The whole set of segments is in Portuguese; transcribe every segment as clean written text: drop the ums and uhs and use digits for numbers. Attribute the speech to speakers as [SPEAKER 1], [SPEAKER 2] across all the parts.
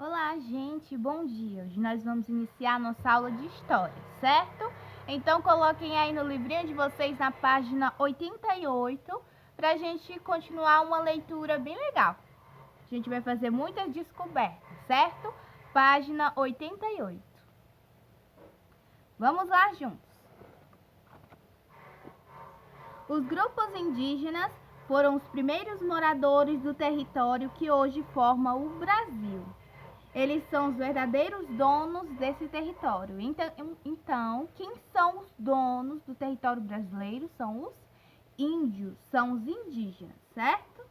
[SPEAKER 1] Olá, gente, bom dia. Hoje nós vamos iniciar nossa aula de história, certo? Então, coloquem aí no livrinho de vocês na página 88 para a gente continuar uma leitura bem legal. A gente vai fazer muitas descobertas, certo? Página 88. Vamos lá juntos. Os grupos indígenas foram os primeiros moradores do território que hoje forma o Brasil. Eles são os verdadeiros donos desse território. Então, quem são os donos do território brasileiro? São os índios, são os indígenas, certo?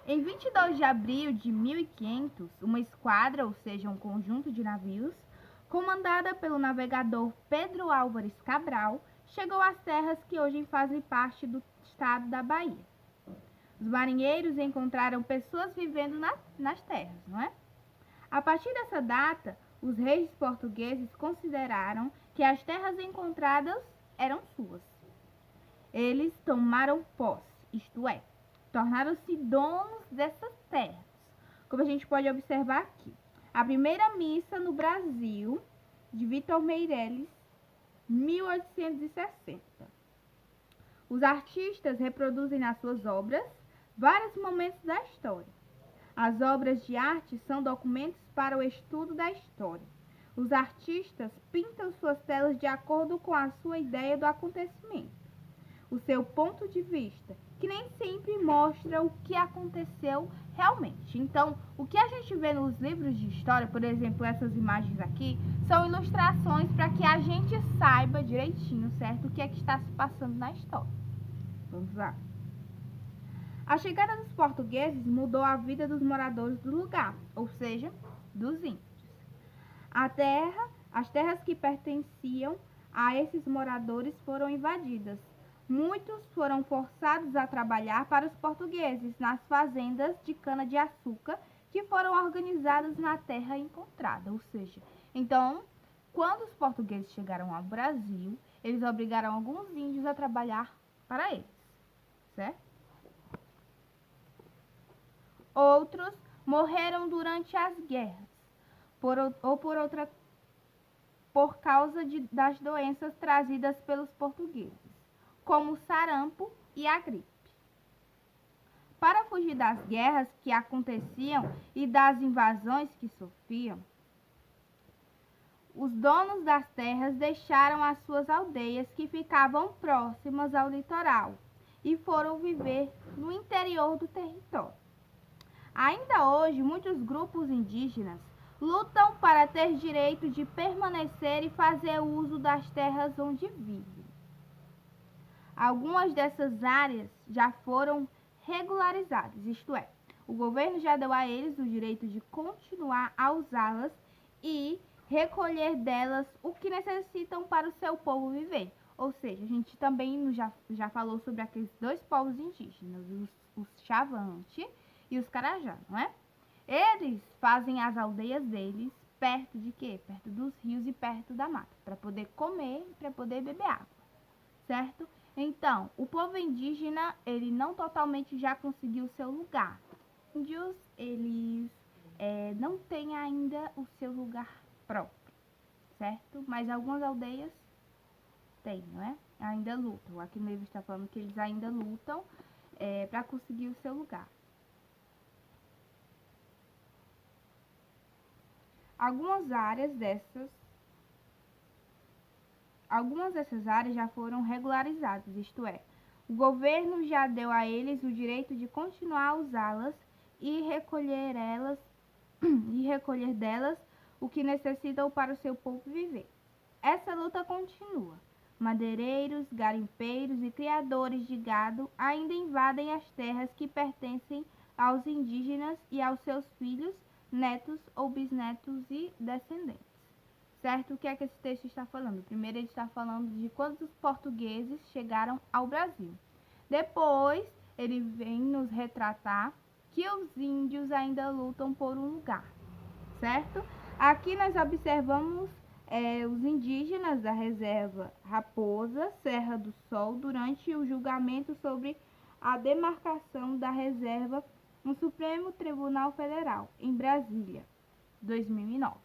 [SPEAKER 1] Em 22 de abril de 1500, uma esquadra, ou seja, um conjunto de navios, comandada pelo navegador Pedro Álvares Cabral, chegou às terras que hoje fazem parte do estado da Bahia. Os marinheiros encontraram pessoas vivendo nas terras, não é? A partir dessa data, os reis portugueses consideraram que as terras encontradas eram suas. Eles tomaram posse, isto é, tornaram-se donos dessas terras. Como a gente pode observar aqui, a primeira missa no Brasil, de Vitor Meirelles, 1860. Os artistas reproduzem nas suas obras vários momentos da história. As obras de arte são documentos para o estudo da história. Os artistas pintam suas telas de acordo com a sua ideia do acontecimento, o seu ponto de vista, que nem sempre mostra o que aconteceu realmente. Então, o que a gente vê nos livros de história, por exemplo, essas imagens aqui, são ilustrações para que a gente saiba direitinho, certo, o que é que está se passando na história. Vamos lá. A chegada dos portugueses mudou a vida dos moradores do lugar, ou seja, dos índios. As terras que pertenciam a esses moradores foram invadidas. Muitos foram forçados a trabalhar para os portugueses nas fazendas de cana-de-açúcar que foram organizadas na terra encontrada, ou seja, então, quando os portugueses chegaram ao Brasil, eles obrigaram alguns índios a trabalhar para eles, certo? Outros morreram durante as guerras, por causa das doenças trazidas pelos portugueses, como o sarampo e a gripe. Para fugir das guerras que aconteciam e das invasões que sofriam, os donos das terras deixaram as suas aldeias que ficavam próximas ao litoral e foram viver no interior do território. Ainda hoje, muitos grupos indígenas lutam para ter direito de permanecer e fazer uso das terras onde vivem. Algumas dessas áreas já foram regularizadas, isto é, o governo já deu a eles o direito de continuar a usá-las e recolher delas o que necessitam para o seu povo viver. Ou seja, a gente também já falou sobre aqueles dois povos indígenas, os Xavante e os Carajá, não é? Eles fazem as aldeias deles perto de quê? Perto dos rios e perto da mata, para poder comer e para poder beber água, certo? Então, o povo indígena, ele não totalmente já conseguiu o seu lugar. Os índios, eles não têm ainda o seu lugar próprio, certo? Mas algumas aldeias têm, não é? Ainda lutam. Aqui no livro está falando que eles ainda lutam para conseguir o seu lugar. Algumas dessas áreas já foram regularizadas, isto é, o governo já deu a eles o direito de continuar a usá-las e recolher delas o que necessitam para o seu povo viver. Essa luta continua. Madeireiros, garimpeiros e criadores de gado ainda invadem as terras que pertencem aos indígenas e aos seus filhos, netos ou bisnetos e descendentes. Certo? O que é que esse texto está falando? Primeiro ele está falando de quando os portugueses chegaram ao Brasil. Depois ele vem nos retratar que os índios ainda lutam por um lugar, certo? Aqui nós observamos os indígenas da reserva Raposa, Serra do Sol, durante o julgamento sobre a demarcação da reserva no Supremo Tribunal Federal, em Brasília. 2009.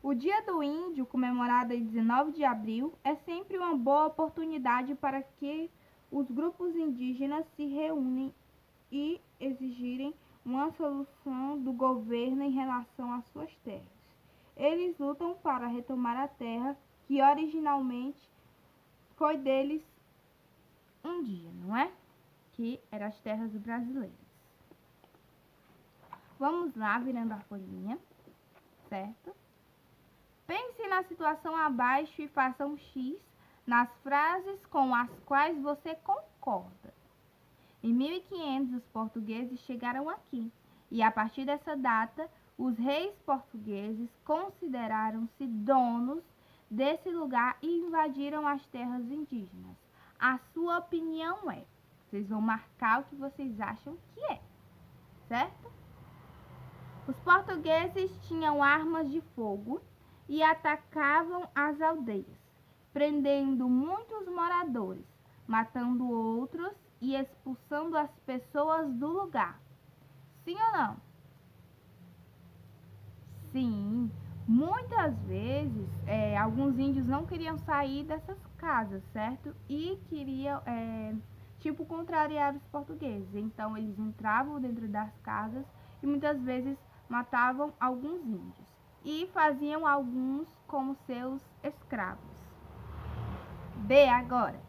[SPEAKER 1] O Dia do Índio, comemorado em 19 de abril, é sempre uma boa oportunidade para que os grupos indígenas se reúnem e exigirem uma solução do governo em relação às suas terras. Eles lutam para retomar a terra que originalmente foi deles um dia, não é? Que eram as terras brasileiras. Vamos lá, virando a folhinha, certo? Pense na situação abaixo e faça um X nas frases com as quais você concorda. Em 1500, os portugueses chegaram aqui e, a partir dessa data, os reis portugueses consideraram-se donos desse lugar e invadiram as terras indígenas. A sua opinião é? Vocês vão marcar o que vocês acham que é, certo? Os portugueses tinham armas de fogo e atacavam as aldeias, prendendo muitos moradores, matando outros e expulsando as pessoas do lugar. Sim ou não? Sim. Muitas vezes, alguns índios não queriam sair dessas casas, certo? E queriam, contrariar os portugueses. Então, eles entravam dentro das casas e muitas vezes matavam alguns índios e faziam alguns como seus escravos. B agora.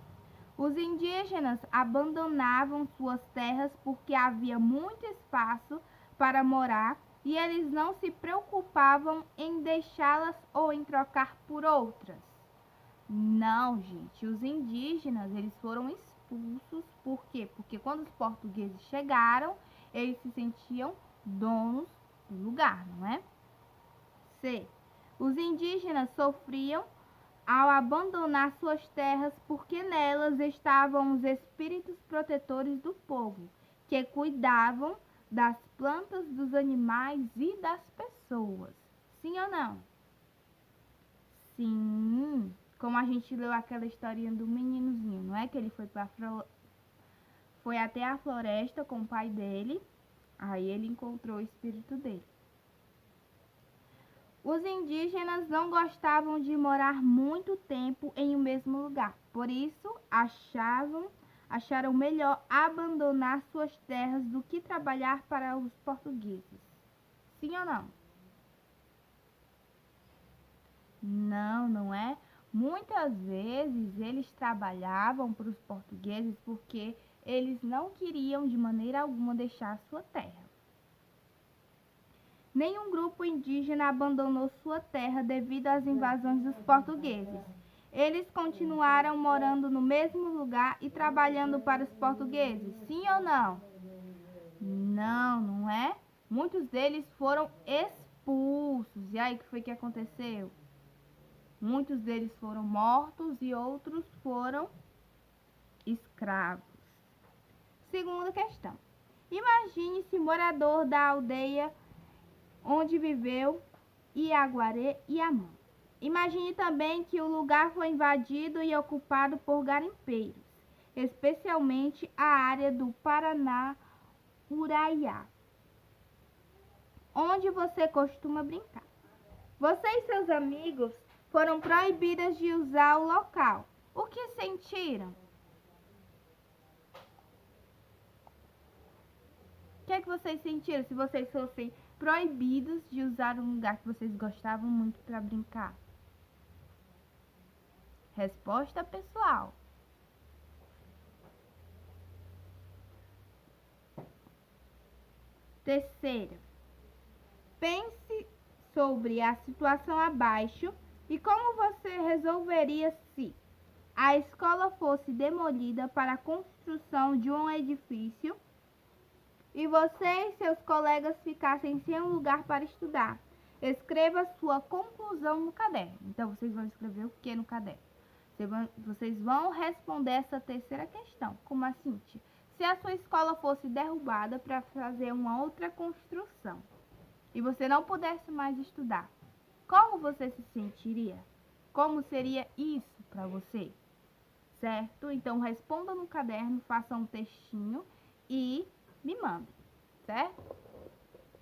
[SPEAKER 1] Os indígenas abandonavam suas terras porque havia muito espaço para morar e eles não se preocupavam em deixá-las ou em trocar por outras. Não, gente, os indígenas, eles foram expulsos. Por quê? Porque quando os portugueses chegaram, eles se sentiam donos do lugar, não é? C. Os indígenas sofriam ao abandonar suas terras porque nelas estavam os espíritos protetores do povo, que cuidavam das plantas, dos animais e das pessoas. Sim ou não? Sim. Como a gente leu aquela historinha do meninozinho, não é? Que ele foi até a floresta com o pai dele, aí ele encontrou o espírito dele. Os indígenas não gostavam de morar muito tempo em um mesmo lugar, por isso acharam melhor abandonar suas terras do que trabalhar para os portugueses. Sim ou não? Não, não é? Muitas vezes eles trabalhavam para os portugueses porque eles não queriam de maneira alguma deixar a sua terra. Nenhum grupo indígena abandonou sua terra devido às invasões dos portugueses. Eles continuaram morando no mesmo lugar e trabalhando para os portugueses, sim ou não? Não, não é? Muitos deles foram expulsos. E aí, o que foi que aconteceu? Muitos deles foram mortos e outros foram escravos. Segunda questão. Imagine-se morador da aldeia onde viveu Iaguaré e Amã. Imagine também que o lugar foi invadido e ocupado por garimpeiros, especialmente a área do Paraná-Uraiá, onde você costuma brincar. Você e seus amigos foram proibidos de usar o local. O que sentiram? O que é que vocês sentiram se vocês fossem proibidos de usar um lugar que vocês gostavam muito para brincar? Resposta pessoal. Terceira. Pense sobre a situação abaixo e como você resolveria se a escola fosse demolida para a construção de um edifício e você e seus colegas ficassem sem um lugar para estudar. Escreva sua conclusão no caderno. Então, vocês vão escrever o que no caderno? Vocês vão responder essa terceira questão. Como assim? Se a sua escola fosse derrubada para fazer uma outra construção e você não pudesse mais estudar, como você se sentiria? Como seria isso para você? Certo? Então, responda no caderno, faça um textinho e me mandem, certo?